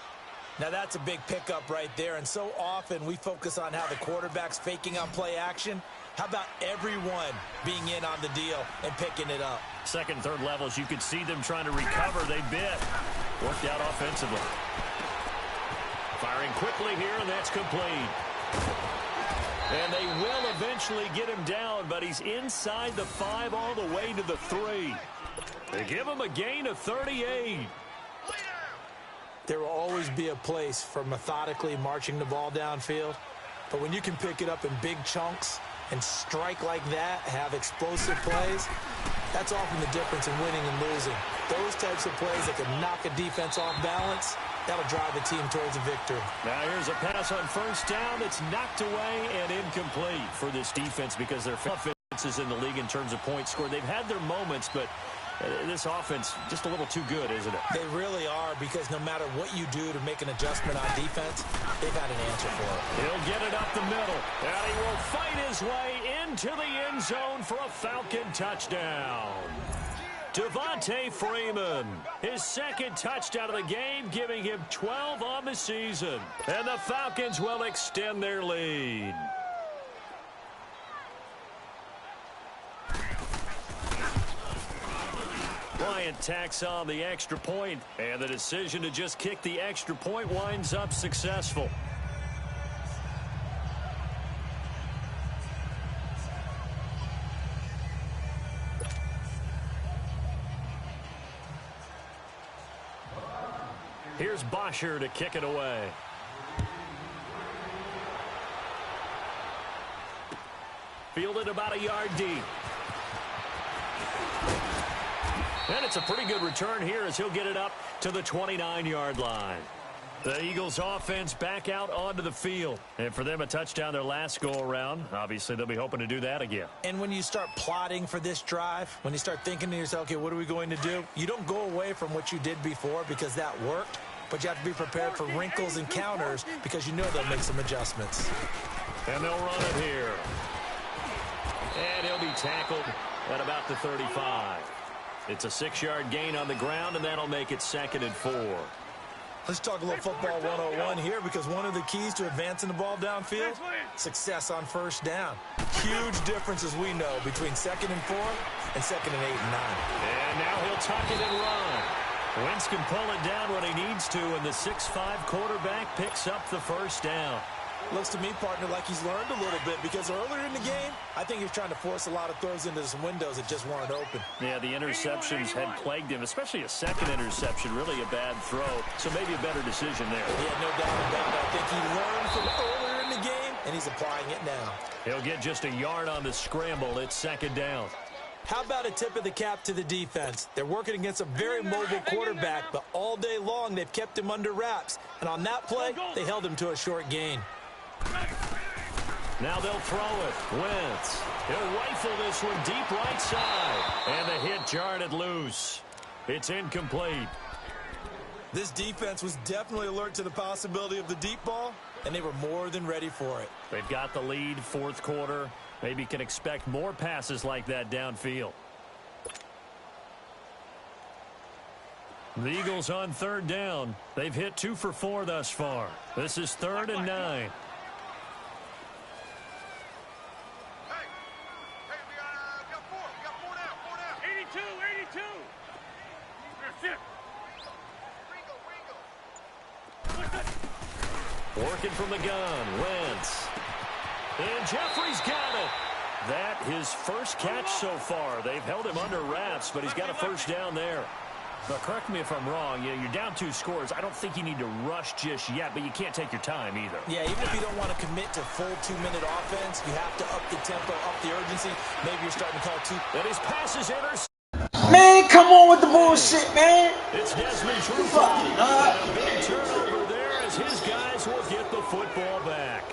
C: Now that's a big pickup right there, and so often we focus on how the quarterback's faking on play action. How about everyone being in on the deal and picking it up?
B: 2nd and 3rd levels, you could see them trying to recover. They bit. Worked out offensively. Firing quickly here, and that's complete. And they will eventually get him down, but he's inside the 5 all the way to the 3. They give him a gain of 38.
C: There will always be a place for methodically marching the ball downfield, but when you can pick it up in big chunks and strike like that, have explosive plays, that's often the difference in winning and losing. Those types of plays that can knock a defense off balance, that'll drive the team towards a victory.
B: Now here's a pass on 1st down. It's knocked away and incomplete for this defense because their offenses in the league in terms of points scored. They've had their moments, but this offense just a little too good, isn't it?
C: They really are, because no matter what you do to make an adjustment on defense, they've got an answer for it.
B: He'll get it up the middle, and he will fight his way into the end zone for a Falcon touchdown. Devontae Freeman, his 2nd touchdown of the game, giving him 12 on the season. And the Falcons will extend their lead. Bryant tacks on the extra point, and the decision to just kick the extra point winds up successful. Here's Bosher to kick it away. Fielded about a yard deep. And it's a pretty good return here as he'll get it up to the 29-yard line. The Eagles offense back out onto the field. And for them, a touchdown their last go-around. Obviously, they'll be hoping to do that again.
C: And when you start plotting for this drive, when you start thinking to yourself, okay, what are we going to do? You don't go away from what you did before because that worked. But you have to be prepared for wrinkles and counters because you know they'll make some adjustments.
B: And they'll run it here. And he'll be tackled at about the 35. It's a 6-yard gain on the ground, and that'll make it 2nd and 4.
C: Let's talk a little football 101 here because one of the keys to advancing the ball downfield, success on first down. Huge difference, as we know, between 2nd and 4 and 2nd and 8 and 9.
B: And now he'll tuck it and run. Wentz can pull it down when he needs to, and the 6'5" quarterback picks up the first down.
C: Looks to me, partner, like he's learned a little bit because earlier in the game, I think he was trying to force a lot of throws into some windows that just weren't open.
B: Yeah, the interceptions had plagued him, especially a second interception, really a bad throw. So maybe a better decision there.
C: Yeah, no doubt about it. I think he learned from earlier in the game, and he's applying it now.
B: He'll get just a yard on the scramble. It's 2nd down.
C: How about a tip of the cap to the defense? They're working against a very mobile quarterback, but all day long they've kept him under wraps. And on that play, they held him to a short gain.
B: Now they'll throw it. Wentz. He'll rifle this one deep right side. And the hit jarred it loose. It's incomplete.
C: This defense was definitely alert to the possibility of the deep ball, and they were more than ready for it.
B: They've got the lead, 4th quarter. Maybe can expect more passes like that downfield. The Eagles on 3rd down. They've hit 2 for 4 thus far. This is 3rd and 9. Working from the gun, Wentz. And Jeffrey's got it. That his first catch so far. They've held him under wraps, but he's got a first down there. Now, correct me if I'm wrong. You know, you're down 2 scores. I don't think you need to rush just yet, but you can't take your time either.
C: Yeah, even if you don't want to commit to full 2-minute offense, you have to up the tempo, up the urgency. Maybe you're starting to call 2.
B: And his pass is intercepted.
A: Man, come on with the bullshit, man.
B: It's Desmond Trufant.
A: Fucking
B: And a big turnover there as his guys will get the football back.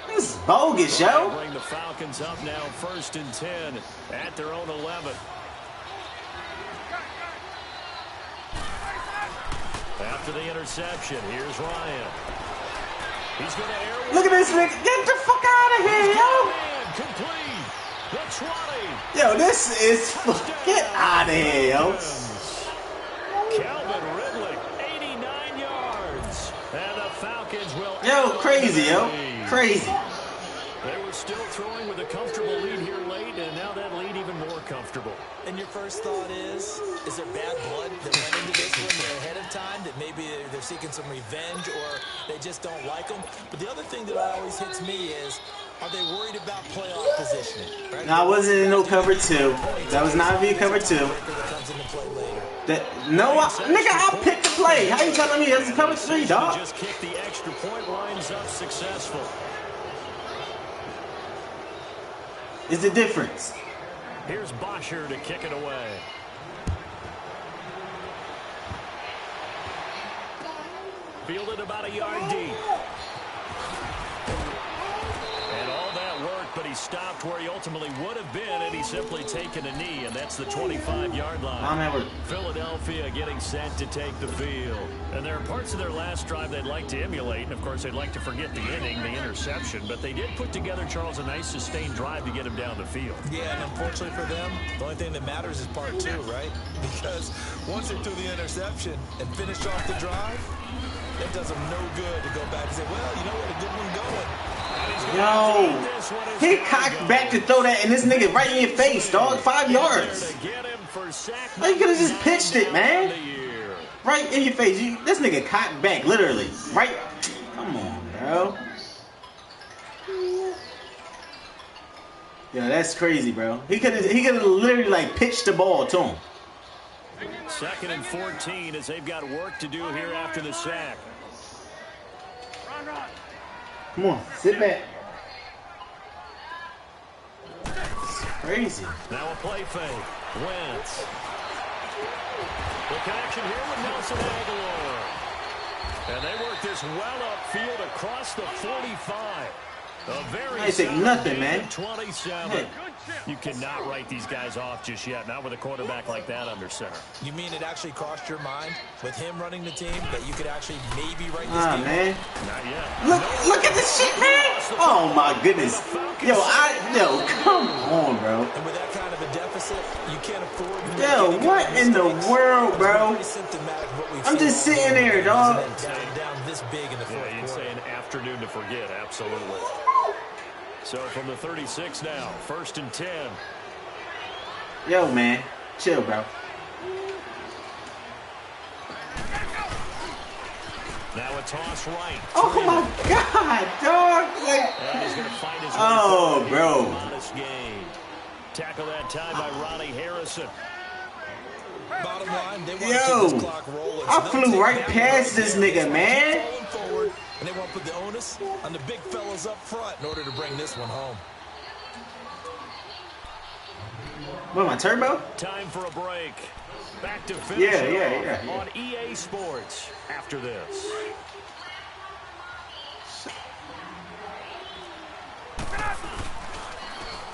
A: This is bogus, yo.
B: Bring the Falcons up now, 1st and 10 at their own 11. After the interception, here's Ryan. He's going to air.
A: Look at this nigga. Get the fuck out of here, yo.
B: Complete. The 20.
A: Yo, this is... Get out of here, yo.
B: Calvin Ridley, 89 yards. And the Falcons will...
A: Yo, crazy, yo. Crazy.
B: They were still throwing with a comfortable lead here late, and now that lead even more comfortable.
C: And your first thought is there bad blood that went into this one ahead of time, that maybe they're seeking some revenge or they just don't like them? But the other thing that always hits me is, are they worried about playoff positioning? Right?
A: No, I wasn't in no cover 2. That was not via cover 2. Nigga, I picked the play. How you telling me it's a cover 3, dog?
B: Just kick the extra point, lines up successful.
A: Is the difference.
B: Here's Bosher to kick it away. Fielded about a yard deep. And all that worked, but he stopped where he ultimately would have been had he simply taken a knee, and that's the 25-yard line. Philadelphia getting set to take the field. And there are parts of their last drive they'd like to emulate, and of course they'd like to forget the inning, the interception, but they did put together, Charles, a nice sustained drive to get him down the field.
C: Yeah, and unfortunately for them, the only thing that matters is part 2, right? Because once they threw the interception and finished off the drive, that does them no good to go back and say, well, you know what, a good one going.
A: Yo, he cocked back to throw that, and this nigga right in your face, dog. 5 yards. Like, you could have just pitched it, man. Right in your face. This nigga cocked back, literally. Right. Come on, bro. Yeah, that's crazy, bro. He could have literally like pitched the ball to him.
B: 2nd and 14 as they've got work to do here after the sack.
A: Come on, sit back. Crazy.
B: Now a play fake. Wentz. The connection here with Nelson Aguilar. And they work this well upfield across the 45. A very
A: I think nothing, man.
B: 27.
A: Hey.
B: You cannot write these guys off just yet, not with a quarterback like that under center.
C: You mean it actually crossed your mind with him running the team that you could actually maybe write this game?
A: Man.
B: Not yet.
A: Look at this shit, man. Oh my goodness. Yo, come on, bro.
C: And with that kind of a deficit, you can't afford to
A: Yo,
C: make
A: what in the world, bro?
C: Pretty symptomatic of what we've
A: I'm
C: seen
A: just
C: all
A: sitting
C: game.
A: there, dog.
C: Down this big in the fourth
B: You'd
C: quarter.
B: say an afternoon to forget, absolutely. So from the 36 now, 1st and 10.
A: Yo, man. Chill, bro.
B: Now a toss right.
A: Oh my God, dog. Like,
B: And he's going to find his way
A: oh,
B: forward here
A: bro.
B: for a modest gain. Tackle that time by Ronnie Harrison.
C: Bottom line, they want to
A: Yo,
C: keep this clock rolling.
A: I
C: So
A: flew
C: they'll
A: right
C: take
A: past
C: that
A: this
C: road
A: nigga,
C: there.
A: man.
C: Falling forward, and they want to put the onus on the big fellas up front in order to bring this one home.
A: What, my turbo?
B: Time for a break. Back to finish
A: Yeah.
B: on EA Sports after this.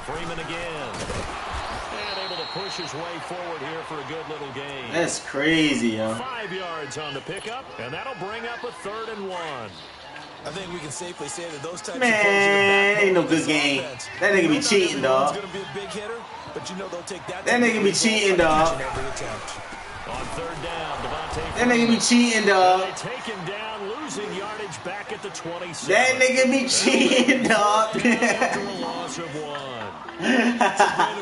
B: Freeman again. And able to push his way forward here for a good little gain.
A: That's crazy, yo.
B: 5 yards on the pickup, and that'll bring up a 3rd and 1.
C: I think we can safely say that those types
A: Man,
C: of plays
A: ain't no good game. That nigga be cheating, dog.
C: Going to be a big hitter, but you know they'll take that.
A: That nigga be cheating, dog.
C: Every attempt.
B: On 3rd down, Devontae.
A: That nigga be cheating, dog.
B: They take him down, losing yardage back at the 27.
A: That nigga be cheating, dog.
B: After a loss of 1.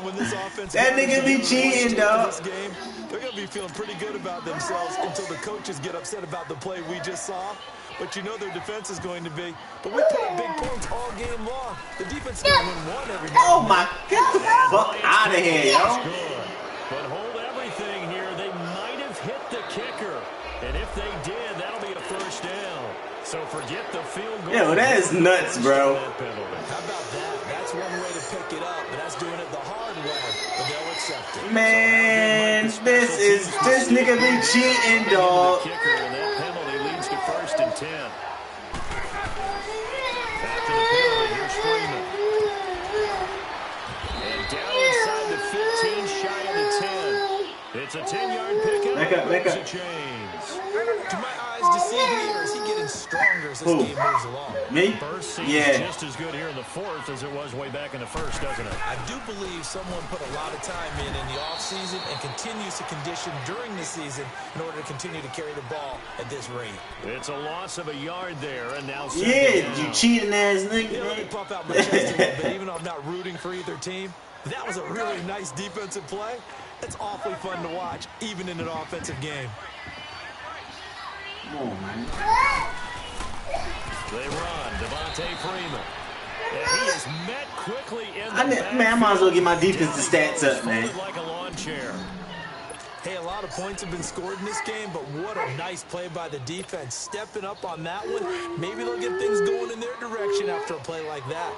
C: When this offense
A: That nigga be cheating, dog.
C: this game, they're going to be feeling pretty good about themselves until the coaches get upset about the play we just saw. But you know their defense is going to be. But we put up big points all game long. The defense is going to win one every now
A: Oh
C: and
A: my God, get the fuck out of here, yo.
B: Good. But hold everything here. They might have hit the kicker. And if they did, that'll be a 1st down. So forget the field goal.
A: Yo, that is nuts, bro.
C: How about that? That's one way to pick it up, but that's doing it the hard way. But they'll accept it.
A: Man, this nigga be cheating, dog.
B: The kicker, and that penalty leads to 1st and 10. After the penalty, here's Freeman. And down inside the 15, shy of the 10. It's a 10-yard pickup.
A: Back up.
C: Do my eyes deceive me, or is he getting stronger as this game moves along?
A: Me?
B: First seems
A: Yeah.
B: just as good here in the 4th as it was way back in the 1st, doesn't it?
C: I do believe someone put a lot of time in the offseason and continues to condition during the season in order to continue to carry the ball at this rate.
B: It's a loss of a yard there, and now
A: Yeah, you cheating ass
C: You know, let me
A: nigga.
C: puff out my chest a little bit, even though I'm not rooting for either team. That was a really nice defensive play. It's awfully fun to watch, even in an offensive game.
A: Come on, man.
B: They run. Devontae Freeman. And he is met quickly in the
A: Man, I might as well get my defensive stats up, man.
B: folded like a lawn chair.
C: Hey, a lot of points have been scored in this game, but what a nice play by the defense. Stepping up on that one. Maybe they'll get things going in their direction after a play like that.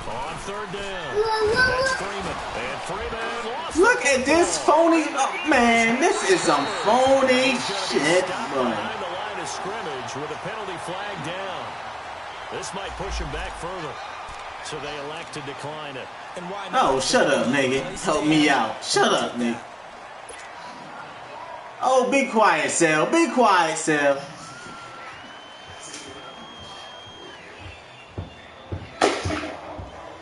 B: On 3rd down. That's Freeman. And Freeman lost.
A: Look at this phony. Oh, man, this is some phony shit, bro.
B: Behind the line of scrimmage with a penalty flag down. This might push him back further. So they elect to decline it.
C: And why not?
A: Oh, shut up, nigga. Help me out. Shut up, nigga. Oh, be quiet, Sal. Be quiet, Sal.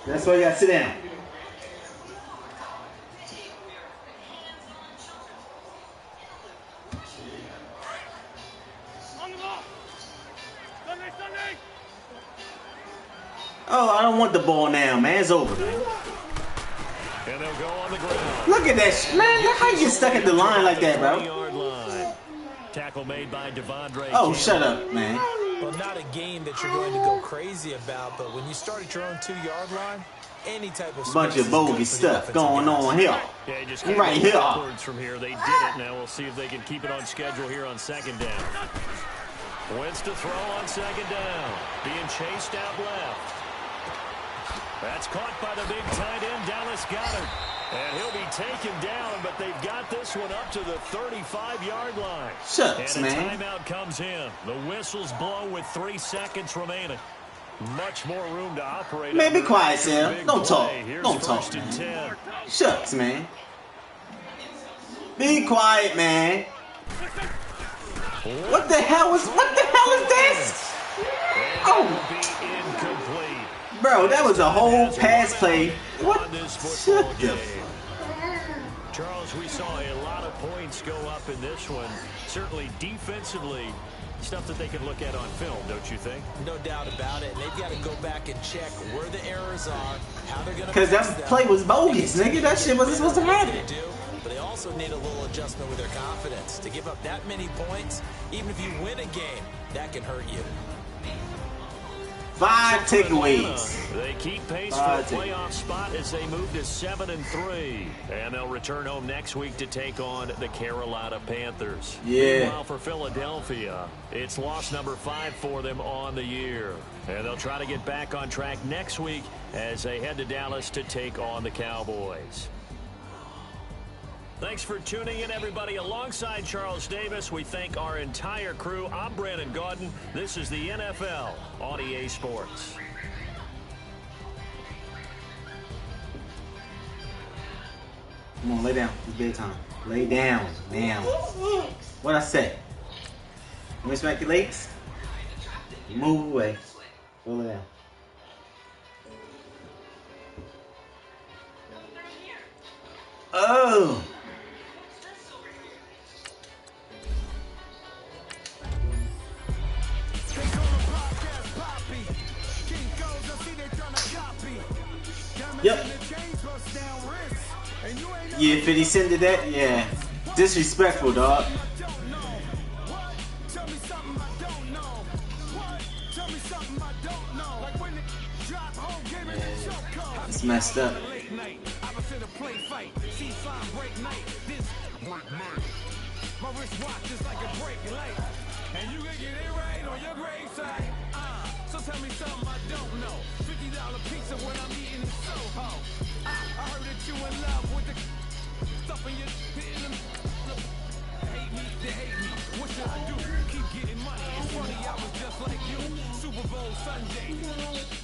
A: That's why you gotta sit down.
D: On the ball. Sunday.
A: Oh, I don't want the ball now, man. It's over, man.
B: And they'll go on the ground.
A: Look at that shit. Man, look how you get stuck at the line like that, bro.
B: 20-yard line. Tackle made by Devondre.
A: Oh,
B: Campbell.
A: shut up, man.
C: Well, not a game that you're going to go crazy about, but when you start at your own 2-yard line, any type of
A: bunch of bogus stuff going on here.
B: Yeah, just
A: right here.
B: From here, they did it. Now we'll see if they can keep it on schedule here on second down. Wins to throw on second down. Being chased out left. That's caught by the big tight end, Dallas Goedert. And he'll be taken down, but they've got this one up to the 35-yard line.
A: Shucks,
B: and a
A: man.
B: timeout comes in. The whistle's blown with 3 seconds remaining. Much more room to operate.
A: Man, be quiet, Sam. Don't talk. Don't talk.
B: First and 10.
A: Shucks, man. Be quiet, man. What the hell is this? Oh,
B: Incomplete.
A: bro, that was a whole pass play. What? Shut the.
B: Charles, we saw a lot of points go up in this one. Certainly defensively, stuff that they can look at on film, don't you think?
C: No doubt about it. And they've got to go back and check where the errors are, how they're going to.
A: Because that play was bogus, nigga. That shit wasn't supposed to happen.
C: But they also need a little adjustment with their confidence. To give up that many points, even if you win a game, that can hurt you.
A: 5 takeaways.
B: They keep pace for a playoff spot as they move to 7-3. And they'll return home next week to take on the Carolina Panthers.
A: Yeah.
B: Meanwhile, for Philadelphia, it's loss number 5 for them on the year. And they'll try to get back on track next week as they head to Dallas to take on the Cowboys. Thanks for tuning in, everybody. Alongside Charles Davis, we thank our entire crew. I'm Brandon Gaudin. This is the NFL on EA Sports.
A: Come on, lay down. It's bedtime. Lay down. Now. What I say? You want to smack your legs? Move away. Go lay down. Oh! Yep. Yeah, 50 Cent did that? Yeah. Disrespectful, dog. It's messed up.
E: My wristwatch is like a break light, and you can get it right on your graveside. So tell me something I don't know. $50 pizza when I'm eating in Soho. I heard that you in love with the stuff in your hitting them. Hate me, they hate me. What should I do? Keep getting money. It's funny, I was just like you. Super Bowl Sunday.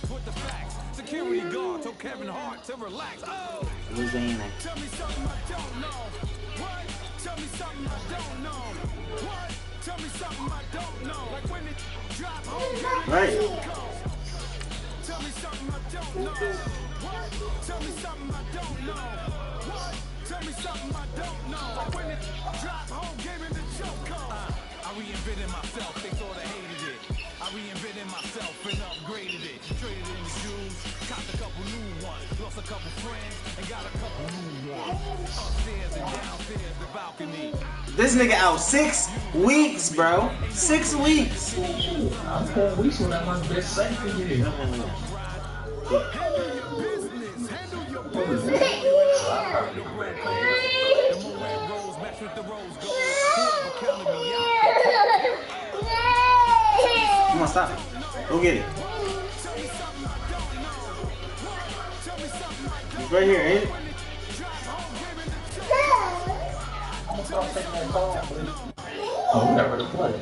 E: With the facts. Security guard told Kevin Hart to relax. Oh, tell me something I don't know. What? Tell me something I don't know. What? Tell me something I don't know. Like when it drop home.
A: Right.
E: Tell me something I don't know. What? Tell me something I don't know. What? Tell me something I don't know. Like when it drop home, gave him the choke. I reinvented myself, they sort of hated it. I reinvented myself and upgraded it. Traded in the shoes, copped a couple new ones. Lost a couple friends and got a couple new ones. Upstairs and downstairs, the balcony.
A: This nigga out 6 weeks, bro. 6 weeks.
F: I'm 4 weeks when I'm my best safety here.
E: Handle your business, handle your business. The more red rose match with the rose gold. Whoever counted me out.
A: Come on, stop. Go get it. It's right here, ain't it?
F: I'm gonna start taking that call, please. Oh, we got rid of play.